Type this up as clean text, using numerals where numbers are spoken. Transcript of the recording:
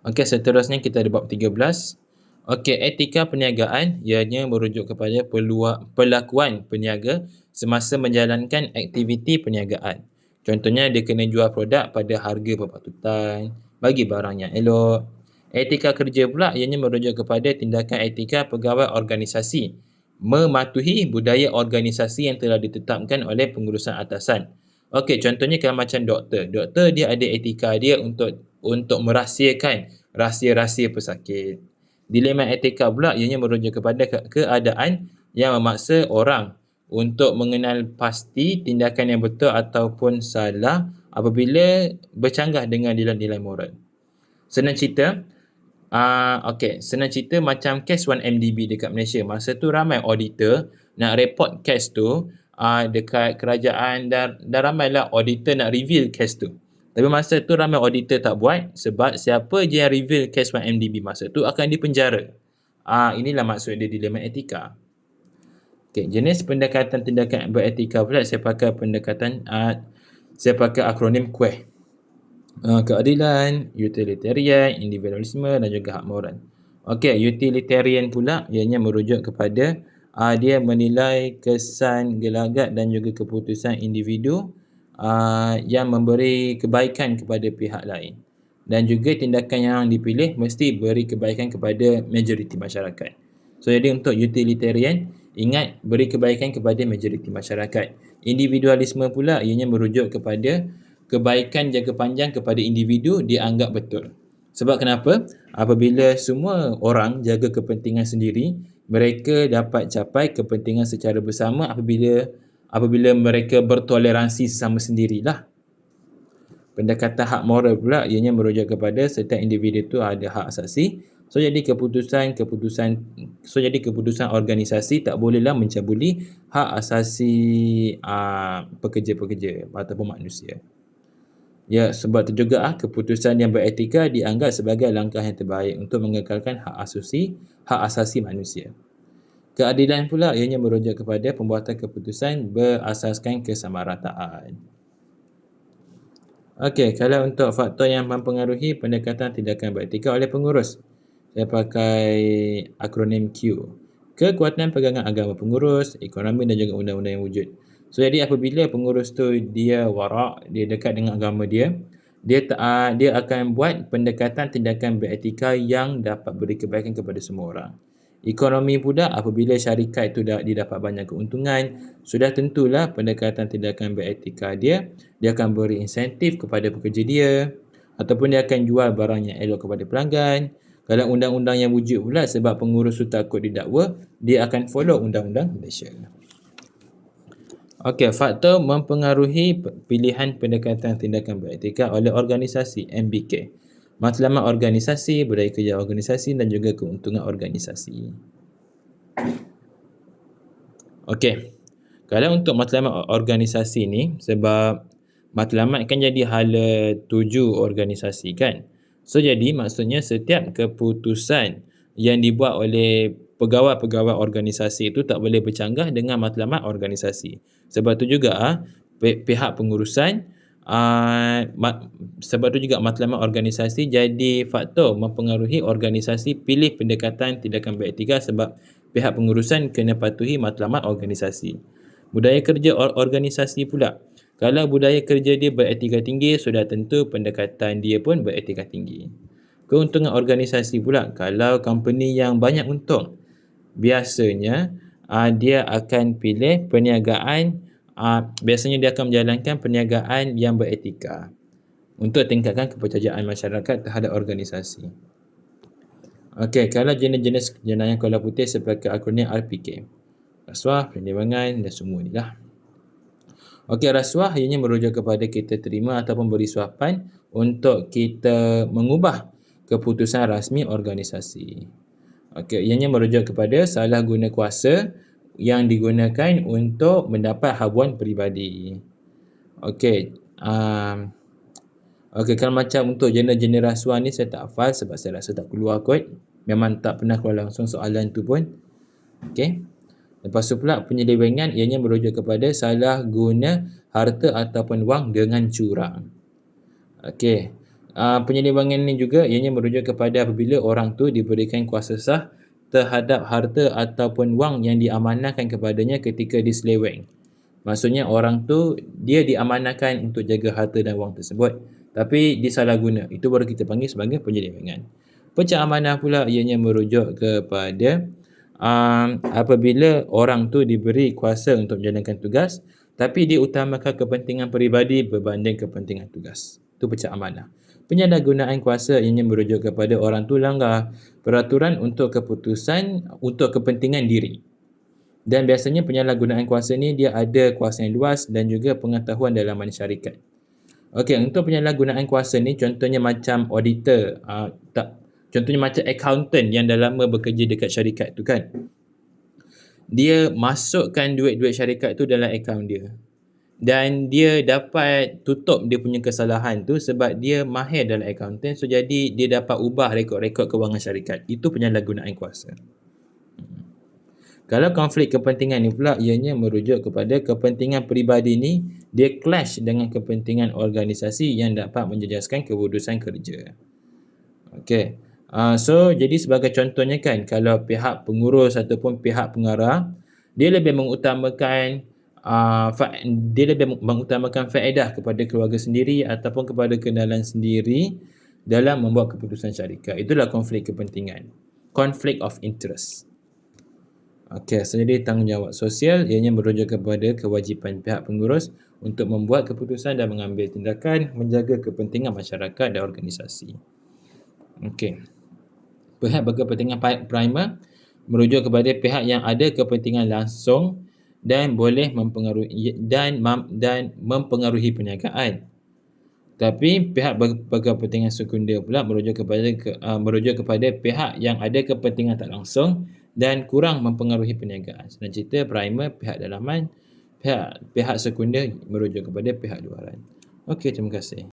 Okey, seterusnya kita ada bab 13. Okey, etika perniagaan ianya merujuk kepada perlakuan peniaga semasa menjalankan aktiviti perniagaan. Contohnya, dia kena jual produk pada harga berpatutan, bagi barang yang elok. Etika kerja pula ianya merujuk kepada tindakan etika pegawai organisasi, mematuhi budaya organisasi yang telah ditetapkan oleh pengurusan atasan. Okey, contohnya kalau macam doktor. Doktor dia ada etika dia untuk merahsiakan rahsia-rahsia pesakit. Dilema etika pula ianya merujuk kepada keadaan yang memaksa orang untuk mengenal pasti tindakan yang betul ataupun salah apabila bercanggah dengan nilai-nilai moral. Senang cerita, senang cerita macam kes 1MDB dekat Malaysia. Masa tu ramai auditor nak report kes tu dekat kerajaan dan ramailah auditor nak reveal kes tu. Tapi masa tu ramai auditor tak buat sebab siapa je yang reveal kes 1MDB masa tu akan dipenjara. Inilah maksud dia dilema etika. Okey, jenis pendekatan tindakan beretika pula saya pakai akronim QUEH. Keadilan, utilitarian, individualisme dan juga hak moral. Okey, utilitarian pula ianya merujuk kepada dia menilai kesan gelagat dan juga keputusan individu yang memberi kebaikan kepada pihak lain. Dan juga tindakan yang dipilih mesti beri kebaikan kepada majoriti masyarakat. So, jadi untuk utilitarian, ingat beri kebaikan kepada majoriti masyarakat. Individualisme pula ianya merujuk kepada kebaikan jangka panjang kepada individu dianggap betul. Sebab kenapa? Apabila semua orang jaga kepentingan sendiri, mereka dapat capai kepentingan secara bersama apabila mereka bertoleransi sesama sendirilah. Pendekatan hak moral pula ianya merujuk kepada setiap individu itu ada hak asasi. So jadi keputusan organisasi tak bolehlah mencabuli hak asasi pekerja-pekerja ataupun manusia. Ya, sebab itu juga keputusan yang beretika dianggap sebagai langkah yang terbaik untuk mengekalkan hak asasi manusia. Keadilan pula ianya merujuk kepada pembuatan keputusan berasaskan kesamarataan. Okey, kalau untuk faktor yang mempengaruhi pendekatan tindakan beretika oleh pengurus, saya pakai akronim Q. Kekuatan pegangan agama pengurus, ekonomi dan juga undang-undang yang wujud. So, jadi apabila pengurus tu dia warak, dia dekat dengan agama dia akan buat pendekatan tindakan beretika yang dapat beri kebaikan kepada semua orang. Ekonomi pula, apabila syarikat itu dia dapat banyak keuntungan, sudah tentulah pendekatan tindakan beretika dia akan beri insentif kepada pekerja dia ataupun dia akan jual barang yang elok kepada pelanggan. Kalau undang-undang yang wujud pula, sebab pengurus tu takut didakwa, dia akan follow undang-undang Malaysia. Okey, faktor mempengaruhi pilihan pendekatan tindakan beretika oleh organisasi MBK. Matlamat organisasi, budaya kerja organisasi dan juga keuntungan organisasi. Okey, kalau untuk matlamat organisasi ni, sebab matlamat kan jadi hala tuju organisasi kan. So, jadi maksudnya setiap keputusan yang dibuat oleh pegawai-pegawai organisasi itu tak boleh bercanggah dengan matlamat organisasi. Sebab tu juga pihak pengurusan sebab tu juga matlamat organisasi jadi faktor mempengaruhi organisasi pilih pendekatan tindakan beretika sebab pihak pengurusan kena patuhi matlamat organisasi. Budaya kerja organisasi pula. Kalau budaya kerja dia beretika tinggi, sudah tentu pendekatan dia pun beretika tinggi. Keuntungan organisasi pula. Kalau company yang banyak untung, biasanya dia akan pilih perniagaan, biasanya dia akan menjalankan perniagaan yang beretika untuk tingkatkan kepercayaan masyarakat terhadap organisasi. Okey, kalau jenis-jenis jenayah kola putih sebagai akronim RPK. Rasuah, penyimpangan dan semua ni lah. Okey, rasuah ianya merujuk kepada kita terima ataupun beri suapan untuk kita mengubah keputusan rasmi organisasi. Okey, ianya merujuk kepada salah guna kuasa yang digunakan untuk mendapat habuan peribadi. Okey, kalau macam untuk jenis-jenis rasuah ni saya tak hafal sebab saya rasa tak keluar kot. Memang tak pernah keluar langsung soalan tu pun. Okey. Lepas tu pula penyelewengan ianya merujuk kepada salah guna harta ataupun wang dengan curang. Okey. Penyelewengan ni juga ianya merujuk kepada apabila orang tu diberikan kuasa sah terhadap harta ataupun wang yang diamanahkan kepadanya ketika diseleweng. Maksudnya orang tu dia diamanahkan untuk jaga harta dan wang tersebut, tapi disalahguna. Itu baru kita panggil sebagai penyelewengan. Pecah amanah pula ianya merujuk kepada apabila orang tu diberi kuasa untuk menjalankan tugas, tapi dia utamakan kepentingan peribadi berbanding kepentingan tugas. Itu pecah amanah. Penyalahgunaan kuasa ianya merujuk kepada orang tu langgar peraturan untuk keputusan untuk kepentingan diri. Dan biasanya penyalahgunaan kuasa ni dia ada kuasa yang luas dan juga pengetahuan dalam syarikat. Okey, untuk penyalahgunaan kuasa ni contohnya macam auditor, contohnya macam accountant yang dah lama bekerja dekat syarikat tu kan. Dia masukkan duit-duit syarikat tu dalam akaun dia. Dan dia dapat tutup dia punya kesalahan tu sebab dia mahir dalam accountant. So, jadi dia dapat ubah rekod-rekod kewangan syarikat. Itu penyalahgunaan kuasa. Kalau konflik kepentingan ni pula, ianya merujuk kepada kepentingan peribadi ni, dia clash dengan kepentingan organisasi yang dapat menjejaskan keputusan kerja. Okey. So, jadi sebagai contohnya kan, kalau pihak pengurus ataupun pihak pengarah, dia lebih mengutamakan faedah kepada keluarga sendiri ataupun kepada kenalan sendiri dalam membuat keputusan syarikat. Itulah konflik kepentingan. Conflict of interest. Okey, so jadi tanggungjawab sosial ianya merujuk kepada kewajipan pihak pengurus untuk membuat keputusan dan mengambil tindakan menjaga kepentingan masyarakat dan organisasi. Okey. Pihak berkepentingan primer merujuk kepada pihak yang ada kepentingan langsung dan boleh mempengaruhi mempengaruhi perniagaan. Tapi pihak berkepentingan sekunder pula merujuk kepada pihak yang ada kepentingan tak langsung dan kurang mempengaruhi perniagaan. Senang cerita, primer pihak dalaman, pihak sekunder merujuk kepada pihak luaran. Okey, terima kasih.